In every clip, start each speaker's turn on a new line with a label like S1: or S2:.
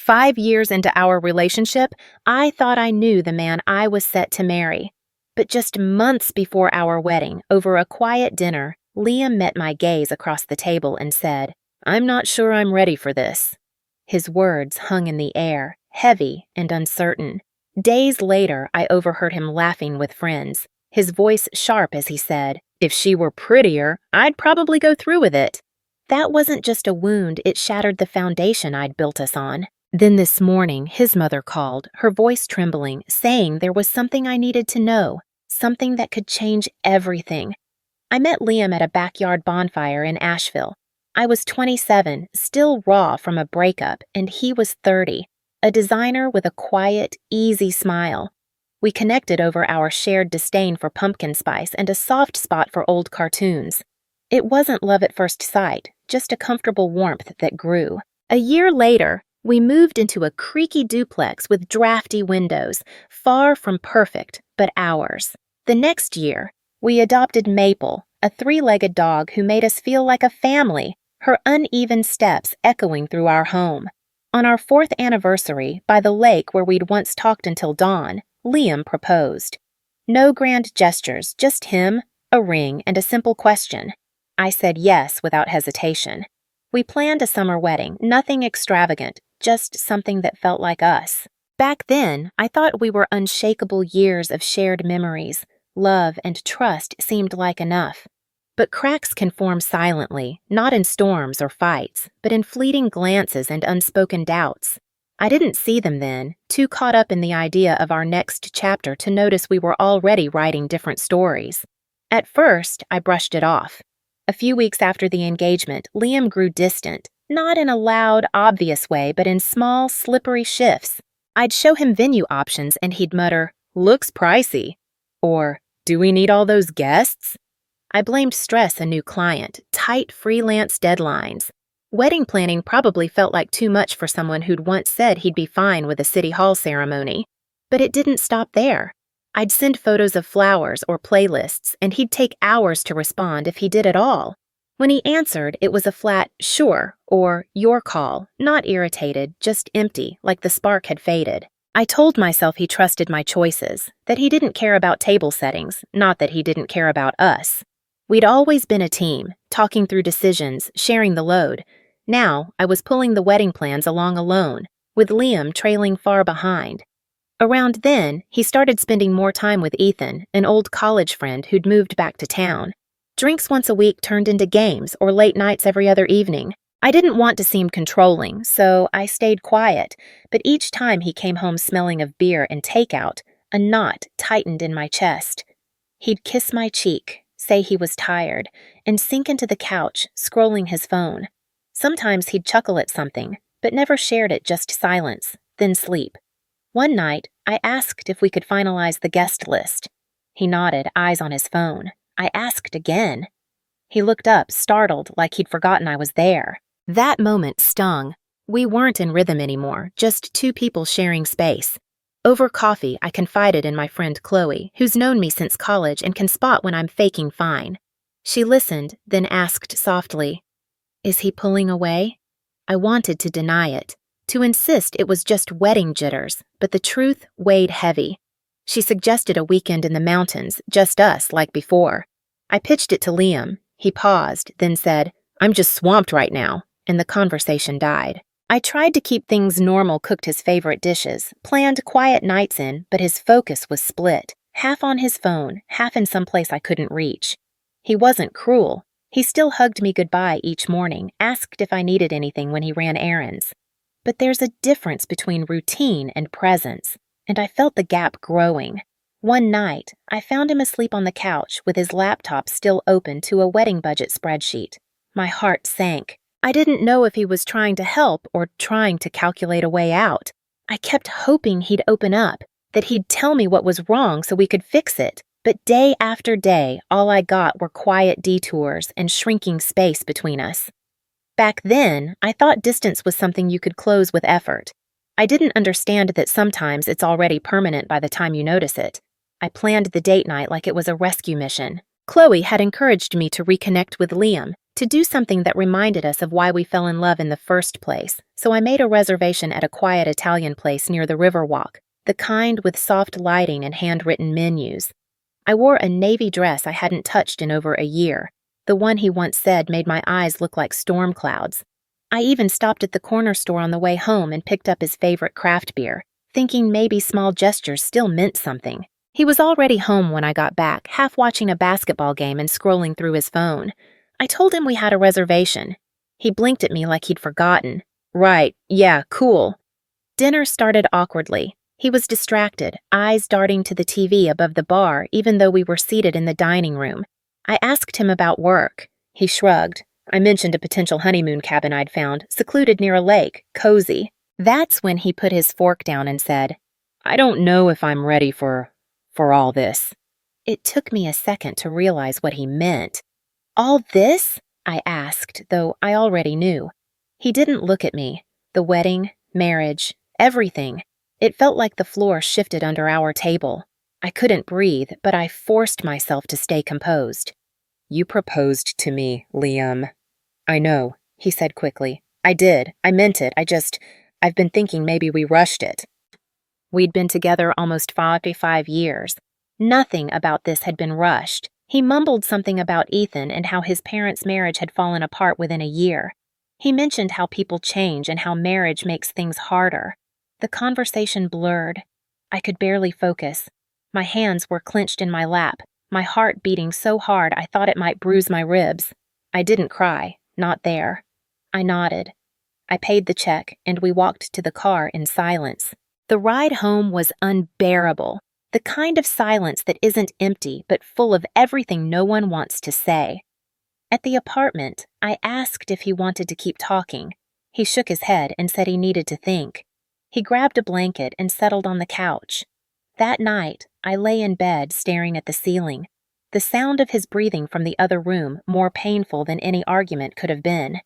S1: 5 years into our relationship, I thought I knew the man I was set to marry. But just months before our wedding, over a quiet dinner, Liam met my gaze across the table and said, "I'm not sure I'm ready for this." His words hung in the air, heavy and uncertain. Days later, I overheard him laughing with friends, his voice sharp as he said, "If she were prettier, I'd probably go through with it." That wasn't just a wound, it shattered the foundation I'd built us on. Then this morning, his mother called, her voice trembling, saying there was something I needed to know, something that could change everything. I met Liam at a backyard bonfire in Asheville. I was 27, still raw from a breakup, and he was 30, a designer with a quiet, easy smile. We connected over our shared disdain for pumpkin spice and a soft spot for old cartoons. It wasn't love at first sight, just a comfortable warmth that grew. A year later, we moved into a creaky duplex with drafty windows, far from perfect, but ours. The next year, we adopted Maple, a 3-legged dog who made us feel like a family, her uneven steps echoing through our home. On our 4th anniversary, by the lake where we'd once talked until dawn, Liam proposed. No grand gestures, just him, a ring, and a simple question. I said yes without hesitation. We planned a summer wedding, nothing extravagant, just something that felt like us. Back then, I thought we were unshakable years of shared memories. Love and trust seemed like enough. But cracks can form silently, not in storms or fights, but in fleeting glances and unspoken doubts. I didn't see them then, too caught up in the idea of our next chapter to notice we were already writing different stories. At first, I brushed it off. A few weeks after the engagement, Liam grew distant, not in a loud, obvious way, but in small, slippery shifts. I'd show him venue options and he'd mutter, "Looks pricey," or "Do we need all those guests?" I blamed stress, a new client, tight freelance deadlines. Wedding planning probably felt like too much for someone who'd once said he'd be fine with a city hall ceremony. But it didn't stop there. I'd send photos of flowers or playlists, and he'd take hours to respond if he did at all. When he answered, it was a flat "sure" or "your call," not irritated, just empty, like the spark had faded. I told myself he trusted my choices, that he didn't care about table settings, not that he didn't care about us. We'd always been a team, talking through decisions, sharing the load. Now, I was pulling the wedding plans along alone, with Liam trailing far behind. Around then, he started spending more time with Ethan, an old college friend who'd moved back to town. Drinks once a week turned into games or late nights every other evening. I didn't want to seem controlling, so I stayed quiet, but each time he came home smelling of beer and takeout, a knot tightened in my chest. He'd kiss my cheek, say he was tired, and sink into the couch, scrolling his phone. Sometimes he'd chuckle at something, but never shared it, just silence, then sleep. One night, I asked if we could finalize the guest list. He nodded, eyes on his phone. I asked again. He looked up, startled, like he'd forgotten I was there. That moment stung. We weren't in rhythm anymore, just two people sharing space. Over coffee, I confided in my friend Chloe, who's known me since college and can spot when I'm faking fine. She listened, then asked softly, "Is he pulling away?" I wanted to deny it, to insist it was just wedding jitters, but the truth weighed heavy. She suggested a weekend in the mountains, just us like before. I pitched it to Liam. He paused, then said, "I'm just swamped right now," and the conversation died. I tried to keep things normal, cooked his favorite dishes, planned quiet nights in, but his focus was split, half on his phone, half in some place I couldn't reach. He wasn't cruel. He still hugged me goodbye each morning, asked if I needed anything when he ran errands. But there's a difference between routine and presence, and I felt the gap growing. One night, I found him asleep on the couch with his laptop still open to a wedding budget spreadsheet. My heart sank. I didn't know if he was trying to help or trying to calculate a way out. I kept hoping he'd open up, that he'd tell me what was wrong so we could fix it. But day after day, all I got were quiet detours and shrinking space between us. Back then, I thought distance was something you could close with effort. I didn't understand that sometimes it's already permanent by the time you notice it. I planned the date night like it was a rescue mission. Chloe had encouraged me to reconnect with Liam, to do something that reminded us of why we fell in love in the first place, so I made a reservation at a quiet Italian place near the Riverwalk, the kind with soft lighting and handwritten menus. I wore a navy dress I hadn't touched in over a year. The one he once said made my eyes look like storm clouds. I even stopped at the corner store on the way home and picked up his favorite craft beer, thinking maybe small gestures still meant something. He was already home when I got back, half watching a basketball game and scrolling through his phone. I told him we had a reservation. He blinked at me like he'd forgotten. Right, yeah, cool. Dinner started awkwardly. He was distracted, eyes darting to the TV above the bar even though we were seated in the dining room. I asked him about work. He shrugged. I mentioned a potential honeymoon cabin I'd found, secluded near a lake, cozy. That's when he put his fork down and said, I don't know if I'm ready for all this. It took me a second to realize what he meant. All this? I asked, though I already knew. He didn't look at me. The wedding, marriage, everything. It felt like the floor shifted under our table. I couldn't breathe, but I forced myself to stay composed. You proposed to me, Liam. I know, he said quickly. I did. I meant it. I've been thinking maybe we rushed it. We'd been together almost 45 years. Nothing about this had been rushed. He mumbled something about Ethan and how his parents' marriage had fallen apart within a year. He mentioned how people change and how marriage makes things harder. The conversation blurred. I could barely focus. My hands were clenched in my lap, my heart beating so hard I thought it might bruise my ribs. I didn't cry, not there. I nodded. I paid the check, and we walked to the car in silence. The ride home was unbearable, the kind of silence that isn't empty but full of everything no one wants to say. At the apartment, I asked if he wanted to keep talking. He shook his head and said he needed to think. He grabbed a blanket and settled on the couch. That night, I lay in bed staring at the ceiling, the sound of his breathing from the other room more painful than any argument could have been.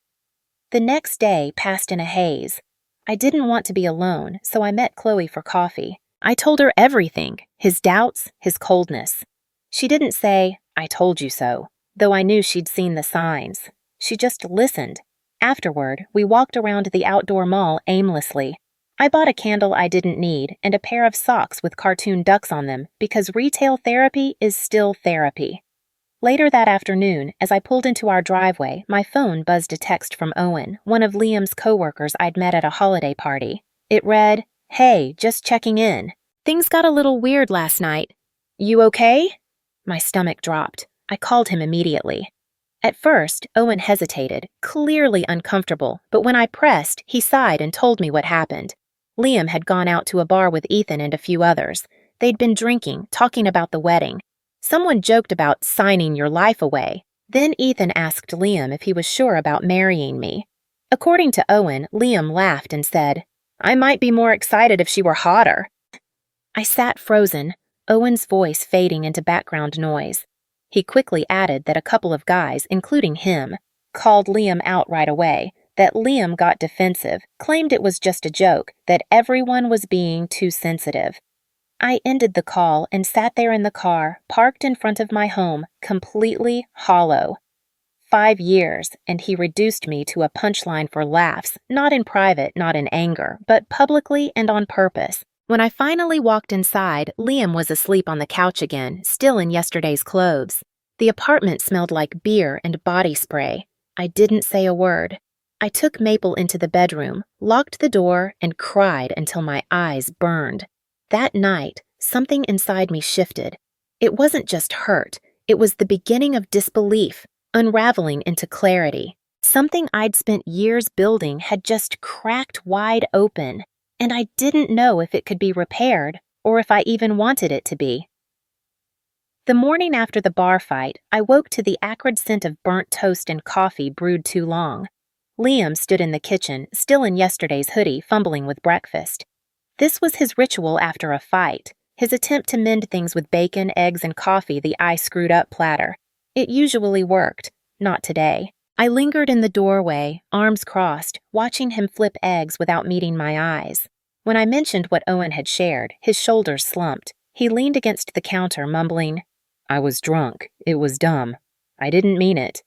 S1: The next day passed in a haze. I didn't want to be alone, so I met Chloe for coffee. I told her everything, his doubts, his coldness. She didn't say, I told you so, though I knew she'd seen the signs. She just listened. Afterward, we walked around the outdoor mall aimlessly. I bought a candle I didn't need and a pair of socks with cartoon ducks on them because retail therapy is still therapy. Later that afternoon, as I pulled into our driveway, my phone buzzed a text from Owen, one of Liam's coworkers I'd met at a holiday party. It read, Hey, just checking in. Things got a little weird last night. You okay? My stomach dropped. I called him immediately. At first, Owen hesitated, clearly uncomfortable, but when I pressed, he sighed and told me what happened. Liam had gone out to a bar with Ethan and a few others. They'd been drinking, talking about the wedding. Someone joked about signing your life away. Then Ethan asked Liam if he was sure about marrying me. According to Owen, Liam laughed and said, I might be more excited if she were hotter. I sat frozen, Owen's voice fading into background noise. He quickly added that a couple of guys, including him, called Liam out right away, that Liam got defensive, claimed it was just a joke, that everyone was being too sensitive. I ended the call and sat there in the car, parked in front of my home, completely hollow. 5 years, and he reduced me to a punchline for laughs, not in private, not in anger, but publicly and on purpose. When I finally walked inside, Liam was asleep on the couch again, still in yesterday's clothes. The apartment smelled like beer and body spray. I didn't say a word. I took Maple into the bedroom, locked the door, and cried until my eyes burned. That night, something inside me shifted. It wasn't just hurt. It was the beginning of disbelief, unraveling into clarity. Something I'd spent years building had just cracked wide open, and I didn't know if it could be repaired or if I even wanted it to be. The morning after the bar fight, I woke to the acrid scent of burnt toast and coffee brewed too long. Liam stood in the kitchen, still in yesterday's hoodie, fumbling with breakfast. This was his ritual after a fight, his attempt to mend things with bacon, eggs, and coffee the I screwed up platter. It usually worked, not today. I lingered in the doorway, arms crossed, watching him flip eggs without meeting my eyes. When I mentioned what Owen had shared, his shoulders slumped. He leaned against the counter, mumbling, I was drunk. It was dumb. I didn't mean it.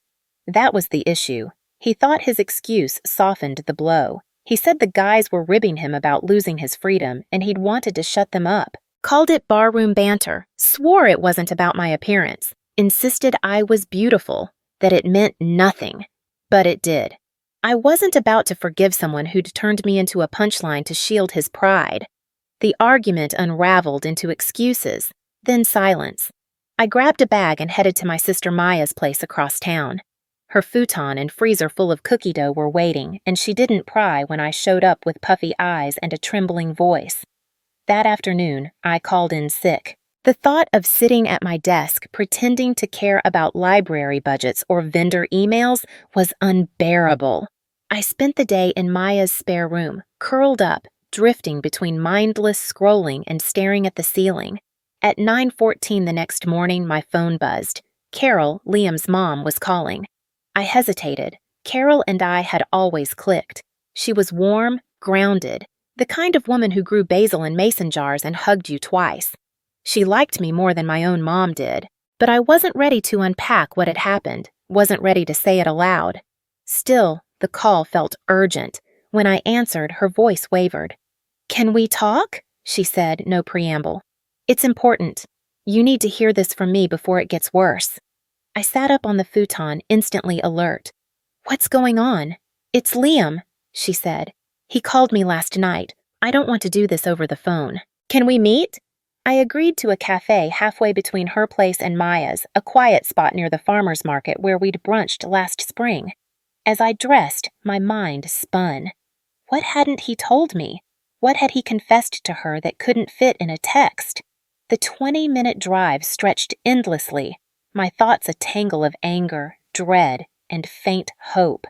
S1: That was the issue. He thought his excuse softened the blow. He said the guys were ribbing him about losing his freedom and he'd wanted to shut them up. Called it barroom banter, swore it wasn't about my appearance, insisted I was beautiful, that it meant nothing. But it did. I wasn't about to forgive someone who'd turned me into a punchline to shield his pride. The argument unraveled into excuses, then silence. I grabbed a bag and headed to my sister Maya's place across town. Her futon and freezer full of cookie dough were waiting, and she didn't pry when I showed up with puffy eyes and a trembling voice. That afternoon, I called in sick. The thought of sitting at my desk pretending to care about library budgets or vendor emails was unbearable. I spent the day in Maya's spare room, curled up, drifting between mindless scrolling and staring at the ceiling. At 9:14 the next morning, my phone buzzed. Carol, Liam's mom, was calling. I hesitated. Carol and I had always clicked. She was warm, grounded, the kind of woman who grew basil in mason jars and hugged you twice. She liked me more than my own mom did, but I wasn't ready to unpack what had happened, wasn't ready to say it aloud. Still, the call felt urgent. When I answered, her voice wavered. "Can we talk?" she said, no preamble. "It's important. You need to hear this from me before it gets worse." I sat up on the futon, instantly alert. "What's going on?" "It's Liam," she said. "He called me last night. I don't want to do this over the phone. Can we meet?" I agreed to a cafe halfway between her place and Maya's, a quiet spot near the farmer's market where we'd brunched last spring. As I dressed, my mind spun. What hadn't he told me? What had he confessed to her that couldn't fit in a text? The 20-minute drive stretched endlessly, my thoughts a tangle of anger, dread, and faint hope.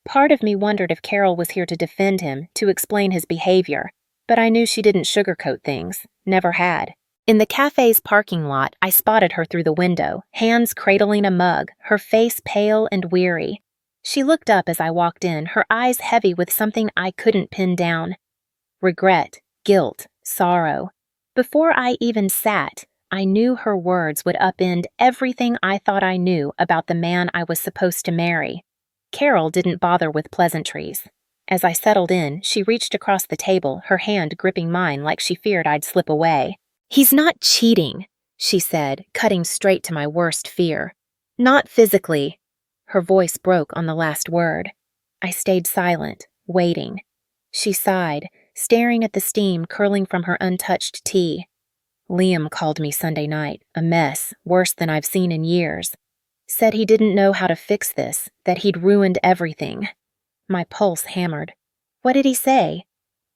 S1: Part of me wondered if Carol was here to defend him, to explain his behavior, but I knew she didn't sugarcoat things, never had. In the cafe's parking lot, I spotted her through the window, hands cradling a mug, her face pale and weary. She looked up as I walked in, her eyes heavy with something I couldn't pin down. Regret, guilt, sorrow. Before I even sat, I knew her words would upend everything I thought I knew about the man I was supposed to marry. Carol didn't bother with pleasantries. As I settled in, she reached across the table, her hand gripping mine like she feared I'd slip away. "He's not cheating," she said, cutting straight to my worst fear. "Not physically." Her voice broke on the last word. I stayed silent, waiting. She sighed, staring at the steam curling from her untouched tea. "Liam called me Sunday night, a mess, worse than I've seen in years. Said he didn't know how to fix this, that he'd ruined everything." My pulse hammered. "What did he say?"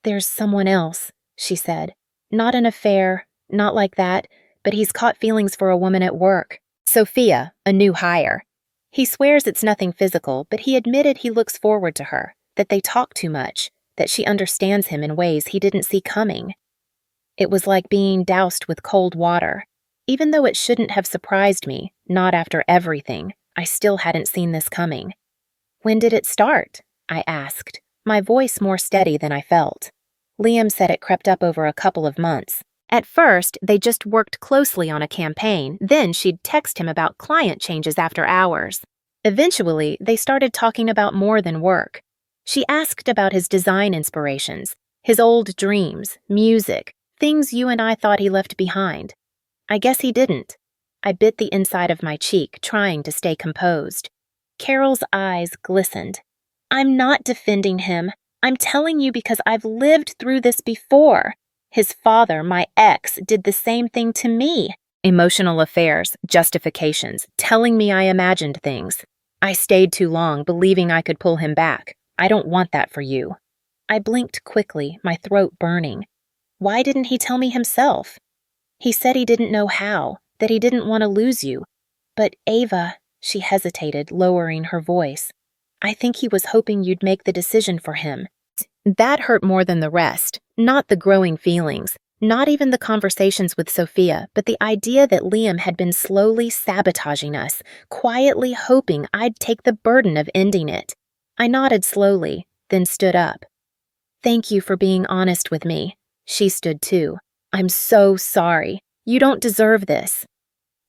S1: "There's someone else," she said. "Not an affair, not like that, but he's caught feelings for a woman at work. Sophia, a new hire. He swears it's nothing physical, but he admitted he looks forward to her, that they talk too much, that she understands him in ways he didn't see coming." It was like being doused with cold water. Even though it shouldn't have surprised me, not after everything, I still hadn't seen this coming. "When did it start?" I asked, my voice more steady than I felt. Liam said it crept up over a couple of months. At first, they just worked closely on a campaign, then she'd text him about client changes after hours. Eventually, they started talking about more than work. She asked about his design inspirations, his old dreams, music, things you and I thought he left behind. I guess he didn't. I bit the inside of my cheek, trying to stay composed. Carol's eyes glistened. "I'm not defending him. I'm telling you because I've lived through this before. His father, my ex, did the same thing to me. Emotional affairs, justifications, telling me I imagined things. I stayed too long, believing I could pull him back. I don't want that for you." I blinked quickly, my throat burning. Why didn't he tell me himself? He said he didn't know how, that he didn't want to lose you. "But Ava," she hesitated, lowering her voice, "I think he was hoping you'd make the decision for him." That hurt more than the rest, not the growing feelings, not even the conversations with Sophia, but the idea that Liam had been slowly sabotaging us, quietly hoping I'd take the burden of ending it. I nodded slowly, then stood up. "Thank you for being honest with me." She stood too. "I'm so sorry. You don't deserve this."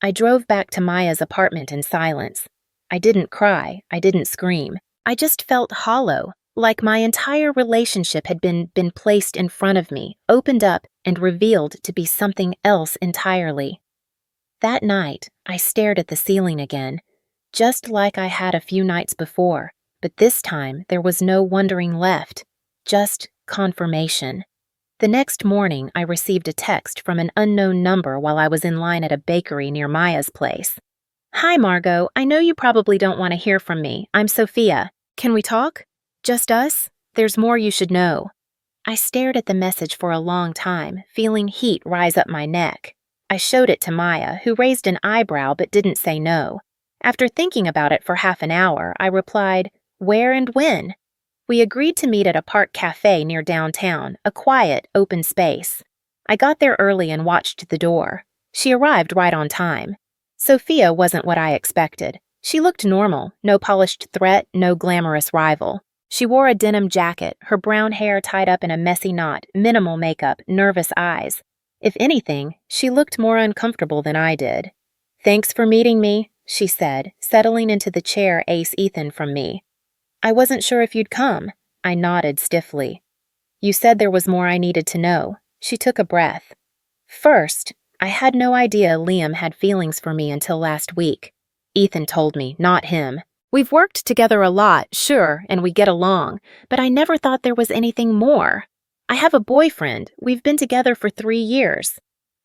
S1: I drove back to Maya's apartment in silence. I didn't cry, I didn't scream. I just felt hollow, like my entire relationship had been placed in front of me, opened up, and revealed to be something else entirely. That night, I stared at the ceiling again, just like I had a few nights before, but this time there was no wondering left, just confirmation. The next morning, I received a text from an unknown number while I was in line at a bakery near Maya's place. "Hi, Margot. I know you probably don't want to hear from me. I'm Sophia. Can we talk? Just us? There's more you should know." I stared at the message for a long time, feeling heat rise up my neck. I showed it to Maya, who raised an eyebrow but didn't say no. After thinking about it for half an hour, I replied, "Where and when?" We agreed to meet at a park cafe near downtown, a quiet, open space. I got there early and watched the door. She arrived right on time. Sophia wasn't what I expected. She looked normal, no polished threat, no glamorous rival. She wore a denim jacket, her brown hair tied up in a messy knot, minimal makeup, nervous eyes. If anything, she looked more uncomfortable than I did. "Thanks for meeting me," she said, settling into the chair Ace Ethan from me. "I wasn't sure if you'd come." I nodded stiffly. "You said there was more I needed to know." She took a breath. "First, I had no idea Liam had feelings for me until last week. Ethan told me, not him. We've worked together a lot, sure, and we get along, but I never thought there was anything more. I have a boyfriend. We've been together for 3 years.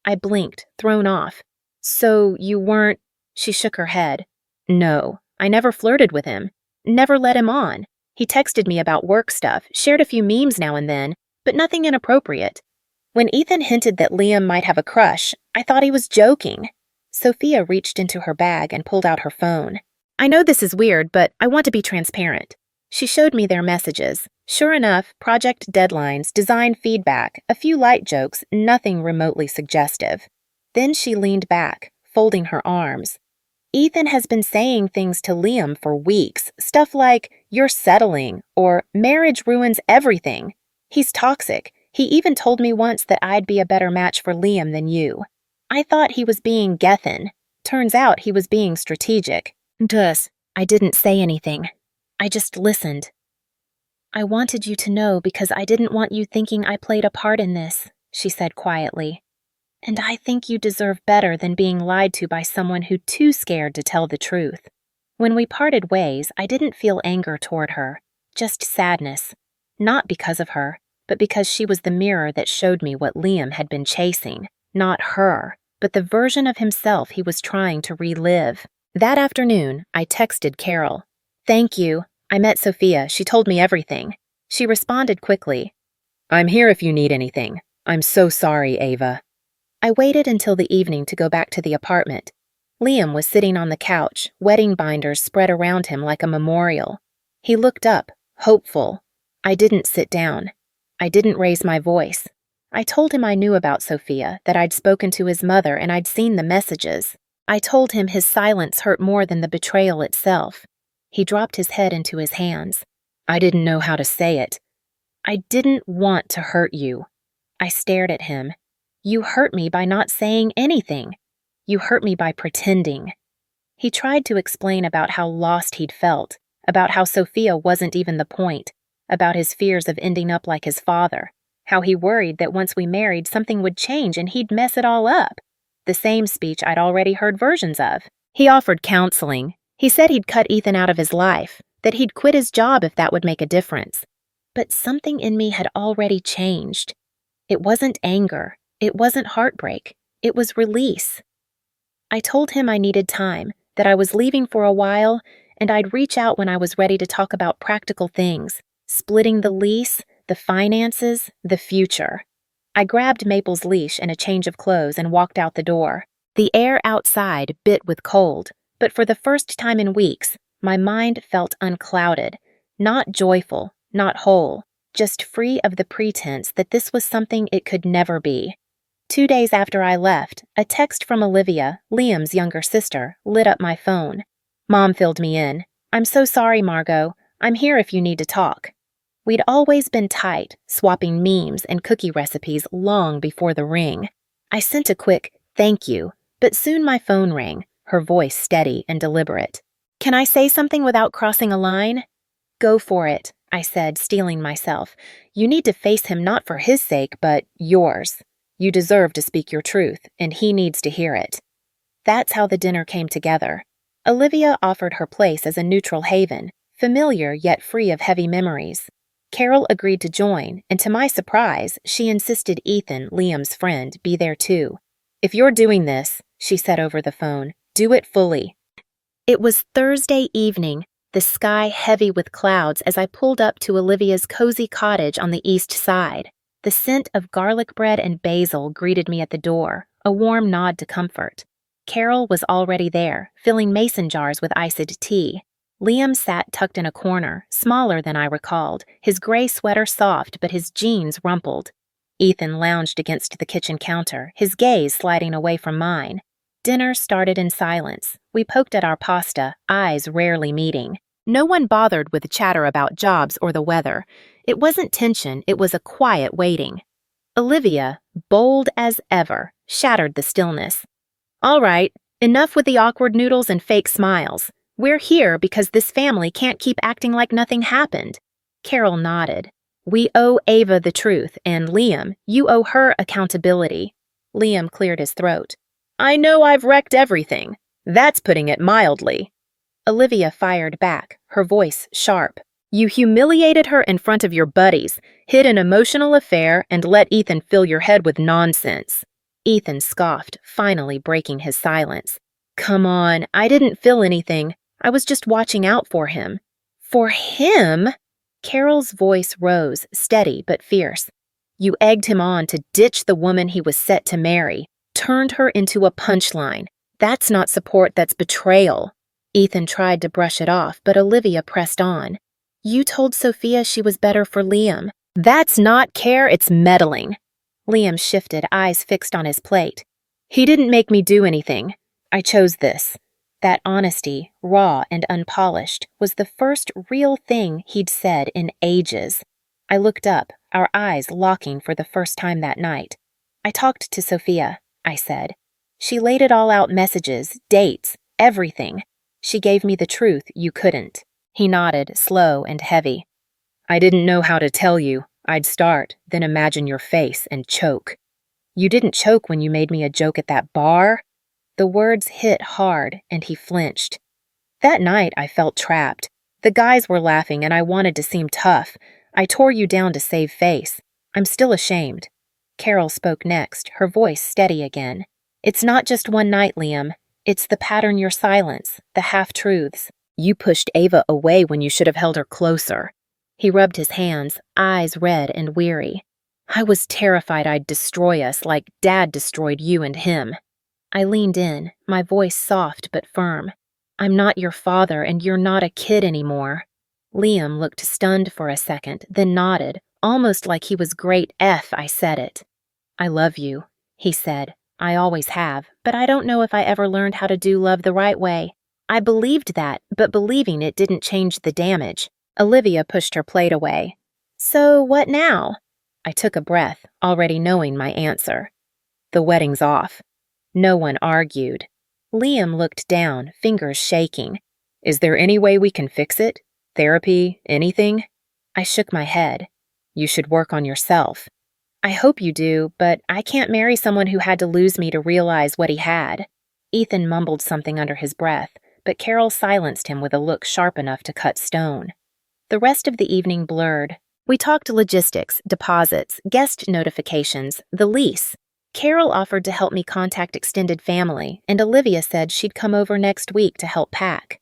S1: I blinked, thrown off. "So you weren't—" She shook her head. "No, I never flirted with him. Never led him on. He texted me about work stuff, shared a few memes now and then, but nothing inappropriate. When Ethan hinted that Liam might have a crush, I thought he was joking." Sophia reached into her bag and pulled out her phone. "I know this is weird, but I want to be transparent." She showed me their messages. Sure enough, project deadlines, design feedback, a few light jokes, nothing remotely suggestive. Then she leaned back, folding her arms. "Ethan has been saying things to Liam for weeks, stuff like, 'You're settling,' or 'Marriage ruins everything.' He's toxic. He even told me once that I'd be a better match for Liam than you. I thought he was being Gethin. Turns out he was being strategic." I didn't say anything. I just listened. "I wanted you to know because I didn't want you thinking I played a part in this," she said quietly. "And I think you deserve better than being lied to by someone who's too scared to tell the truth." When we parted ways, I didn't feel anger toward her, just sadness. Not because of her, but because she was the mirror that showed me what Liam had been chasing. Not her, but the version of himself he was trying to relive. That afternoon, I texted Carol. "Thank you. I met Sophia. She told me everything." She responded quickly. "I'm here if you need anything. I'm so sorry, Ava." I waited until the evening to go back to the apartment. Liam was sitting on the couch, wedding binders spread around him like a memorial. He looked up, hopeful. I didn't sit down. I didn't raise my voice. I told him I knew about Sophia, that I'd spoken to his mother and I'd seen the messages. I told him his silence hurt more than the betrayal itself. He dropped his head into his hands. I didn't know how to say it. "I didn't want to hurt you." I stared at him. "You hurt me by not saying anything. You hurt me by pretending." He tried to explain about how lost he'd felt, about how Sophia wasn't even the point, about his fears of ending up like his father, how he worried that once we married something would change and he'd mess it all up. The same speech I'd already heard versions of. He offered counseling. He said he'd cut Ethan out of his life, that he'd quit his job if that would make a difference. But something in me had already changed. It wasn't anger. It wasn't heartbreak. It was release. I told him I needed time, that I was leaving for a while, and I'd reach out when I was ready to talk about practical things, splitting the lease, the finances, the future. I grabbed Maple's leash and a change of clothes and walked out the door. The air outside bit with cold, but for the first time in weeks, my mind felt unclouded, not joyful, not whole, just free of the pretense that this was something it could never be. 2 days after I left, a text from Olivia, Liam's younger sister, lit up my phone. Mom filled me in. "I'm so sorry, Margot. I'm here if you need to talk." We'd always been tight, swapping memes and cookie recipes long before the ring. I sent a quick, "Thank you," but soon my phone rang, her voice steady and deliberate. Can I say something without crossing a line? Go for it, I said, steeling myself. You need to face him not for his sake, but yours. You deserve to speak your truth, and he needs to hear it. That's how the dinner came together. Olivia offered her place as a neutral haven, familiar yet free of heavy memories. Carol agreed to join, and to my surprise, she insisted Ethan, Liam's friend, be there too. If you're doing this, she said over the phone, do it fully. It was Thursday evening, the sky heavy with clouds as I pulled up to Olivia's cozy cottage on the east side. The scent of garlic bread and basil greeted me at the door, a warm nod to comfort. Carol was already there, filling mason jars with iced tea. Liam sat tucked in a corner, smaller than I recalled, his gray sweater soft but his jeans rumpled. Ethan lounged against the kitchen counter, his gaze sliding away from mine. Dinner started in silence. We poked at our pasta, eyes rarely meeting. No one bothered with chatter about jobs or the weather. It wasn't tension, it was a quiet waiting. Olivia, bold as ever, shattered the stillness. All right, enough with the awkward noodles and fake smiles. We're here because this family can't keep acting like nothing happened. Carol nodded. We owe Ava the truth, and Liam, you owe her accountability. Liam cleared his throat. I know I've wrecked everything. That's putting it mildly. Olivia fired back, her voice sharp. You humiliated her in front of your buddies, hid an emotional affair, and let Ethan fill your head with nonsense. Ethan scoffed, finally breaking his silence. Come on, I didn't feel anything. I was just watching out for him. For him? Carol's voice rose, steady but fierce. You egged him on to ditch the woman he was set to marry, turned her into a punchline. That's not support, that's betrayal. Ethan tried to brush it off, but Olivia pressed on. You told Sophia she was better for Liam. That's not care, it's meddling. Liam shifted, eyes fixed on his plate. He didn't make me do anything. I chose this. That honesty, raw and unpolished, was the first real thing he'd said in ages. I looked up, our eyes locking for the first time that night. I talked to Sophia, I said. She laid it all out, messages, dates, everything. She gave me the truth you couldn't. He nodded, slow and heavy. I didn't know how to tell you. I'd start, then imagine your face and choke. You didn't choke when you made me a joke at that bar? The words hit hard, and he flinched. That night, I felt trapped. The guys were laughing, and I wanted to seem tough. I tore you down to save face. I'm still ashamed. Carol spoke next, her voice steady again. It's not just one night, Liam. It's the pattern your silence, the half-truths. You pushed Ava away when you should have held her closer. He rubbed his hands, eyes red and weary. I was terrified I'd destroy us like Dad destroyed you and him. I leaned in, my voice soft but firm. I'm not your father, and you're not a kid anymore. Liam looked stunned for a second, then nodded, almost like he was great I said it. I love you, he said. I always have, but I don't know if I ever learned how to do love the right way. I believed that, but believing it didn't change the damage. Olivia pushed her plate away. So what now? I took a breath, already knowing my answer. The wedding's off. No one argued. Liam looked down, fingers shaking. Is there any way we can fix it? Therapy? Anything? I shook my head. You should work on yourself. I hope you do, but I can't marry someone who had to lose me to realize what he had. Ethan mumbled something under his breath, but Carol silenced him with a look sharp enough to cut stone. The rest of the evening blurred. We talked logistics, deposits, guest notifications, the lease. Carol offered to help me contact extended family, and Olivia said she'd come over next week to help pack.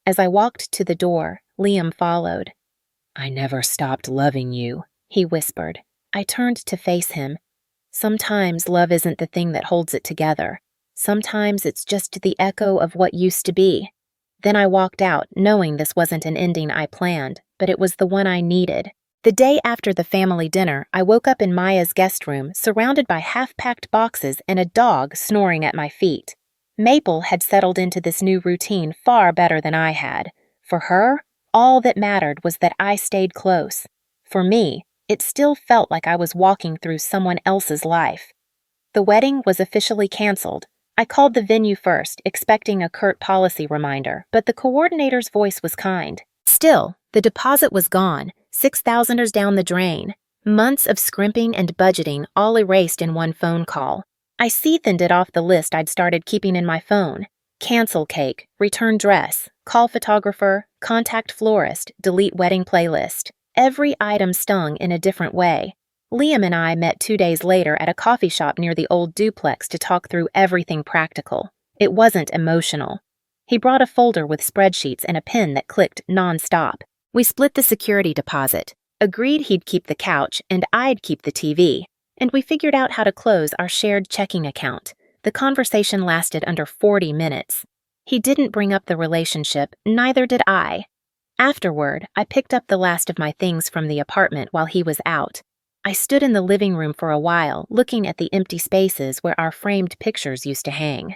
S1: As I walked to the door, Liam followed. I never stopped loving you, he whispered. I turned to face him. Sometimes love isn't the thing that holds it together. Sometimes it's just the echo of what used to be. Then I walked out, knowing this wasn't an ending I planned, but it was the one I needed. The day after the family dinner, I woke up in Maya's guest room, surrounded by half-packed boxes and a dog snoring at my feet. Maple had settled into this new routine far better than I had. For her, all that mattered was that I stayed close. For me, it still felt like I was walking through someone else's life. The wedding was officially canceled. I called the venue first, expecting a curt policy reminder, but the coordinator's voice was kind. Still, the deposit was gone, $6,000 down the drain. Months of scrimping and budgeting all erased in one phone call. I seethened it off the list I'd started keeping in my phone. Cancel cake, return dress, call photographer, contact florist, delete wedding playlist. Every item stung in a different way. Liam and I met 2 days later at a coffee shop near the old duplex to talk through everything practical. It wasn't emotional. He brought a folder with spreadsheets and a pen that clicked non-stop. We split the security deposit, agreed he'd keep the couch and I'd keep the TV, and we figured out how to close our shared checking account. The conversation lasted under 40 minutes. He didn't bring up the relationship, neither did I. Afterward, I picked up the last of my things from the apartment while he was out. I stood in the living room for a while, looking at the empty spaces where our framed pictures used to hang.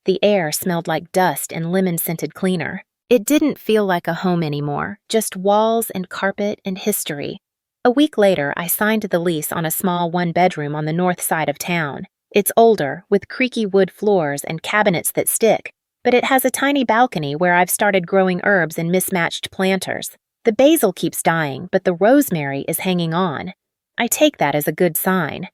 S1: The air smelled like dust and lemon-scented cleaner. It didn't feel like a home anymore, just walls and carpet and history. A week later, I signed the lease on a small one-bedroom on the north side of town. It's older, with creaky wood floors and cabinets that stick, but it has a tiny balcony where I've started growing herbs in mismatched planters. The basil keeps dying, but the rosemary is hanging on. I take that as a good sign.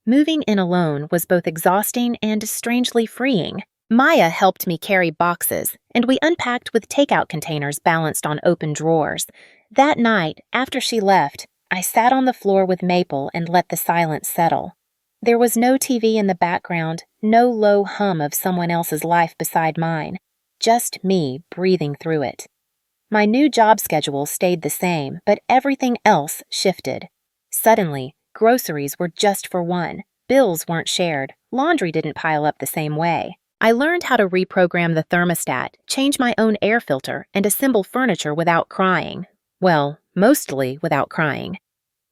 S1: Moving in alone was both exhausting and strangely freeing. Maya helped me carry boxes, and we unpacked with takeout containers balanced on open drawers. That night, after she left, I sat on the floor with Maple and let the silence settle. There was no TV in the background, no low hum of someone else's life beside mine, just me breathing through it. My new job schedule stayed the same, but everything else shifted. Suddenly, groceries were just for one, bills weren't shared, laundry didn't pile up the same way. I learned how to reprogram the thermostat, change my own air filter, and assemble furniture without crying. Well, mostly without crying.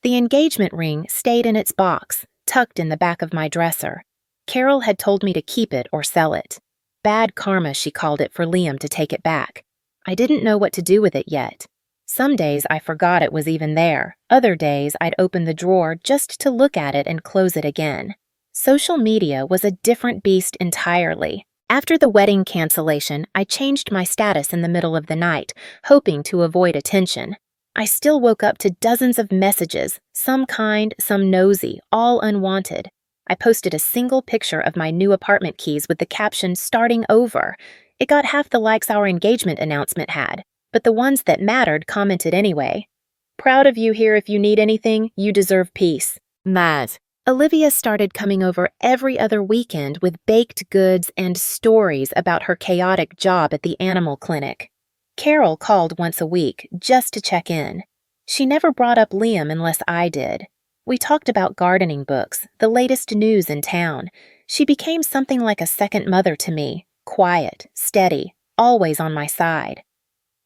S1: The engagement ring stayed in its box, tucked in the back of my dresser. Carol had told me to keep it or sell it. Bad karma, she called it, for Liam to take it back. I didn't know what to do with it yet. Some days I forgot it was even there. Other days I'd open the drawer just to look at it and close it again. Social media was a different beast entirely. After the wedding cancellation, I changed my status in the middle of the night, hoping to avoid attention. I still woke up to dozens of messages, some kind, some nosy, all unwanted. I posted a single picture of my new apartment keys with the caption "Starting over." It got half the likes our engagement announcement had, but the ones that mattered commented anyway. "Proud of you here. If you need anything, you deserve peace." Mad. Olivia started coming over every other weekend with baked goods and stories about her chaotic job at the animal clinic. Carol called once a week just to check in. She never brought up Liam unless I did. We talked about gardening books, the latest news in town. She became something like a second mother to me, quiet, steady, always on my side.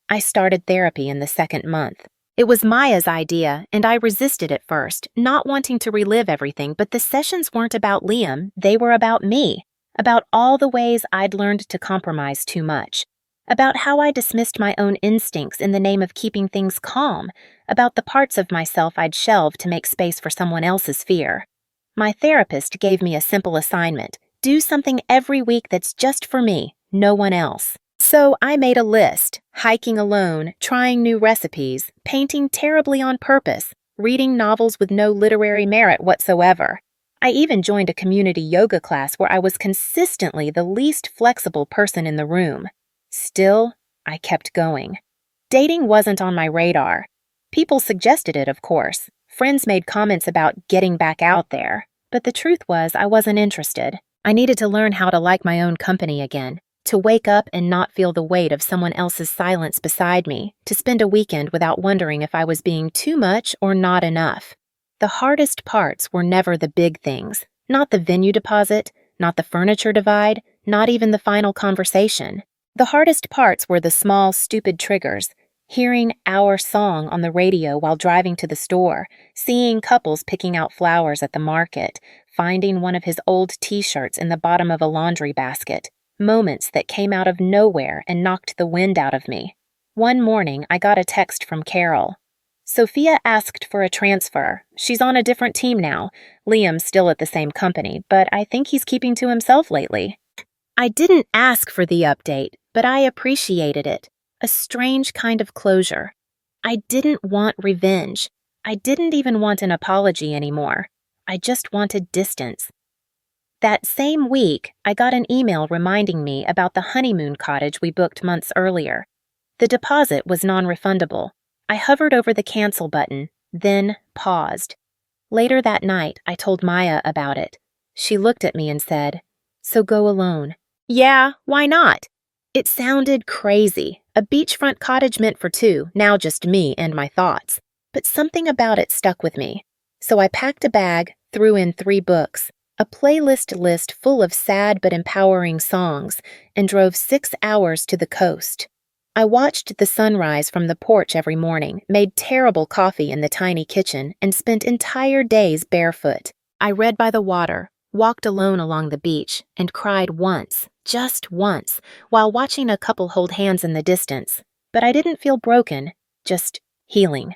S1: I started therapy in the second month. It was Maya's idea, and I resisted at first, not wanting to relive everything, but the sessions weren't about Liam, they were about me, about all the ways I'd learned to compromise too much, about how I dismissed my own instincts in the name of keeping things calm, about the parts of myself I'd shelved to make space for someone else's fear. My therapist gave me a simple assignment: do something every week that's just for me, no one else. So I made a list: hiking alone, trying new recipes, painting terribly on purpose, reading novels with no literary merit whatsoever. I even joined a community yoga class where I was consistently the least flexible person in the room. Still, I kept going. Dating wasn't on my radar. People suggested it, of course. Friends made comments about getting back out there. But the truth was, I wasn't interested. I needed to learn how to like my own company again, to wake up and not feel the weight of someone else's silence beside me, to spend a weekend without wondering if I was being too much or not enough. The hardest parts were never the big things, not the venue deposit, not the furniture divide, not even the final conversation. The hardest parts were the small, stupid triggers: hearing Our Song on the radio while driving to the store, seeing couples picking out flowers at the market, finding one of his old t-shirts in the bottom of a laundry basket, moments that came out of nowhere and knocked the wind out of me. One morning, I got a text from Carol. "Sophia asked for a transfer. She's on a different team now. Liam's still at the same company, but I think he's keeping to himself lately." I didn't ask for the update, but I appreciated it. A strange kind of closure. I didn't want revenge. I didn't even want an apology anymore. I just wanted distance. That same week, I got an email reminding me about the honeymoon cottage we booked months earlier. The deposit was non-refundable. I hovered over the cancel button, then paused. Later that night, I told Maya about it. She looked at me and said, "So go alone." Yeah, why not? It sounded crazy. A beachfront cottage meant for two, now just me and my thoughts. But something about it stuck with me. So I packed a bag, threw in 3 books, a playlist list full of sad but empowering songs, and drove 6 hours to the coast. I watched the sunrise from the porch every morning, made terrible coffee in the tiny kitchen, and spent entire days barefoot. I read by the water, walked alone along the beach, and cried once, just once, while watching a couple hold hands in the distance. But I didn't feel broken, just healing.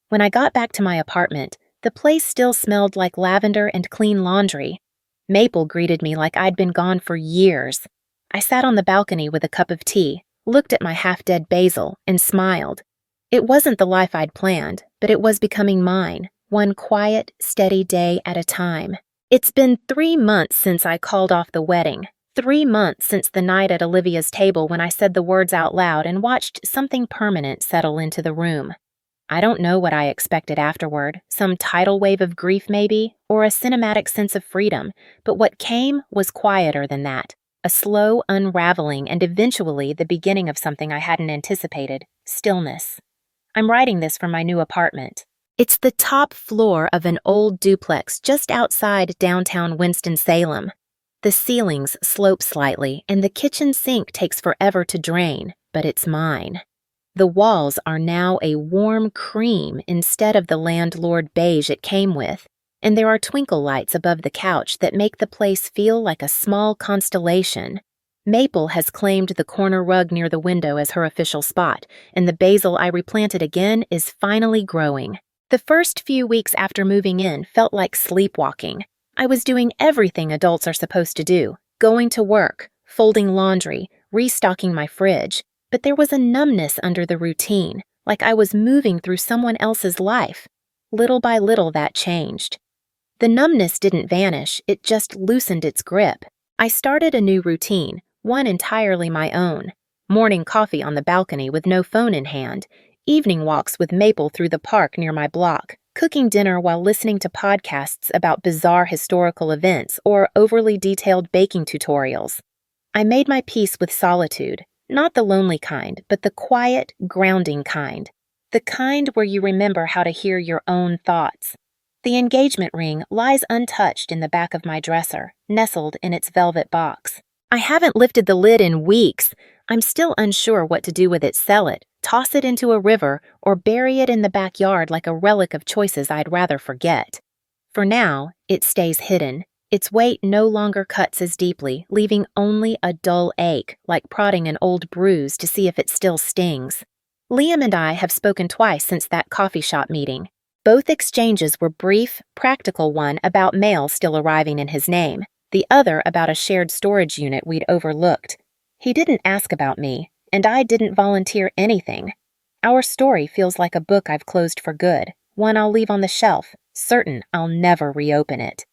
S1: When I got back to my apartment, the place still smelled like lavender and clean laundry. Maple greeted me like I'd been gone for years. I sat on the balcony with a cup of tea, looked at my half-dead basil, and smiled. It wasn't the life I'd planned, but it was becoming mine, one quiet, steady day at a time. It's been 3 months since I called off the wedding, 3 months since the night at Olivia's table when I said the words out loud and watched something permanent settle into the room. I don't know what I expected afterward, some tidal wave of grief maybe, or a cinematic sense of freedom, but what came was quieter than that. A slow unraveling and eventually the beginning of something I hadn't anticipated, stillness. I'm writing this from my new apartment. It's the top floor of an old duplex just outside downtown Winston-Salem. The ceilings slope slightly and the kitchen sink takes forever to drain, but it's mine. The walls are now a warm cream instead of the landlord beige it came with, and there are twinkle lights above the couch that make the place feel like a small constellation. Maple has claimed the corner rug near the window as her official spot, and the basil I replanted again is finally growing. The first few weeks after moving in felt like sleepwalking. I was doing everything adults are supposed to do, going to work, folding laundry, restocking my fridge, but there was a numbness under the routine, like I was moving through someone else's life. Little by little that changed. The numbness didn't vanish, it just loosened its grip. I started a new routine, one entirely my own. Morning coffee on the balcony with no phone in hand, evening walks with Maple through the park near my block, cooking dinner while listening to podcasts about bizarre historical events or overly detailed baking tutorials. I made my peace with solitude, not the lonely kind, but the quiet, grounding kind. The kind where you remember how to hear your own thoughts. The engagement ring lies untouched in the back of my dresser, nestled in its velvet box. I haven't lifted the lid in weeks. I'm still unsure what to do with it, sell it, toss it into a river, or bury it in the backyard like a relic of choices I'd rather forget. For now, it stays hidden. Its weight no longer cuts as deeply, leaving only a dull ache, like prodding an old bruise to see if it still stings. Liam and I have spoken twice since that coffee shop meeting. Both exchanges were brief, practical, one about mail still arriving in his name, the other about a shared storage unit we'd overlooked. He didn't ask about me, and I didn't volunteer anything. Our story feels like a book I've closed for good, one I'll leave on the shelf, certain I'll never reopen it.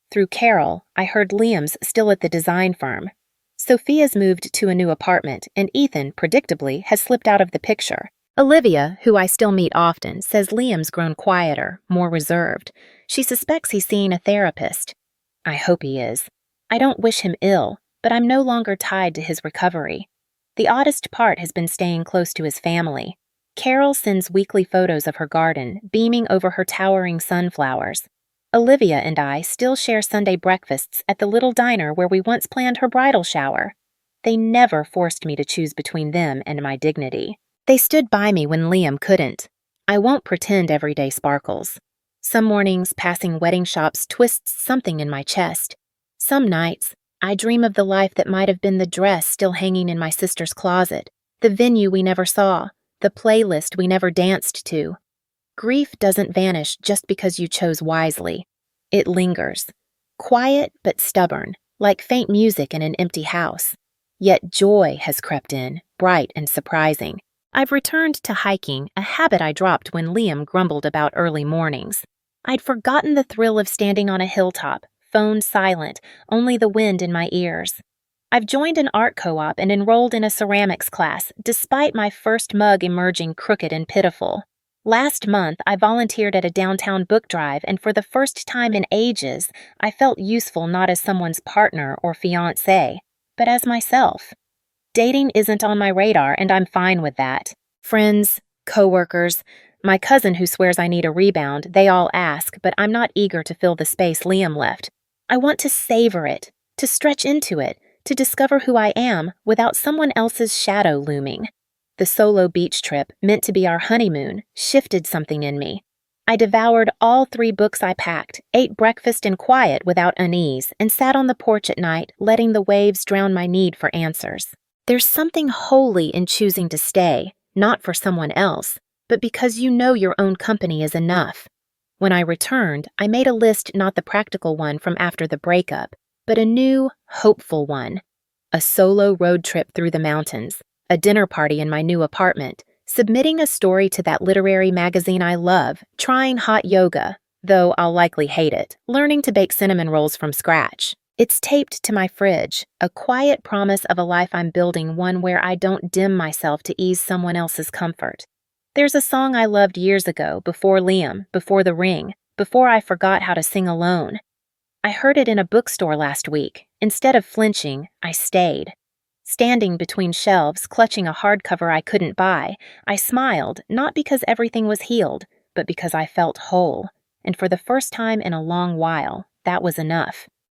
S1: Through Carol, I heard Liam's still at the design firm. Sophia's moved to a new apartment, and Ethan, predictably, has slipped out of the picture. Olivia, who I still meet often, says Liam's grown quieter, more reserved. She suspects he's seeing a therapist. I hope he is. I don't wish him ill, but I'm no longer tied to his recovery. The oddest part has been staying close to his family. Carol sends weekly photos of her garden, beaming over her towering sunflowers. Olivia and I still share Sunday breakfasts at the little diner where we once planned her bridal shower. They never forced me to choose between them and my dignity. They stood by me when Liam couldn't. I won't pretend every day sparkles. Some mornings, passing wedding shops twists something in my chest. Some nights, I dream of the life that might have been the dress still hanging in my sister's closet, the venue we never saw, the playlist we never danced to. Grief doesn't vanish just because you chose wisely. It lingers, quiet but stubborn, like faint music in an empty house. Yet joy has crept in, bright and surprising. I've returned to hiking, a habit I dropped when Liam grumbled about early mornings. I'd forgotten the thrill of standing on a hilltop, phone silent, only the wind in my ears. I've joined an art co-op and enrolled in a ceramics class, despite my first mug emerging crooked and pitiful. Last month, I volunteered at a downtown book drive, and for the first time in ages, I felt useful not as someone's partner or fiancé, but as myself. Dating isn't on my radar, and I'm fine with that. Friends, coworkers, my cousin who swears I need a rebound, they all ask, but I'm not eager to fill the space Liam left. I want to savor it, to stretch into it, to discover who I am without someone else's shadow looming. The solo beach trip, meant to be our honeymoon, shifted something in me. I devoured all 3 books I packed, ate breakfast in quiet without unease, and sat on the porch at night, letting the waves drown my need for answers. There's something holy in choosing to stay, not for someone else, but because you know your own company is enough. When I returned, I made a list, not the practical one from after the breakup, but a new, hopeful one. A solo road trip through the mountains, a dinner party in my new apartment, submitting a story to that literary magazine I love, trying hot yoga, though I'll likely hate it, learning to bake cinnamon rolls from scratch. It's taped to my fridge, a quiet promise of a life I'm building, one where I don't dim myself to ease someone else's comfort. There's a song I loved years ago, before Liam, before The Ring, before I forgot how to sing alone. I heard it in a bookstore last week. Instead of flinching, I stayed. Standing between shelves, clutching a hardcover I couldn't buy, I smiled, not because everything was healed, but because I felt whole. And for the first time in a long while, that was enough.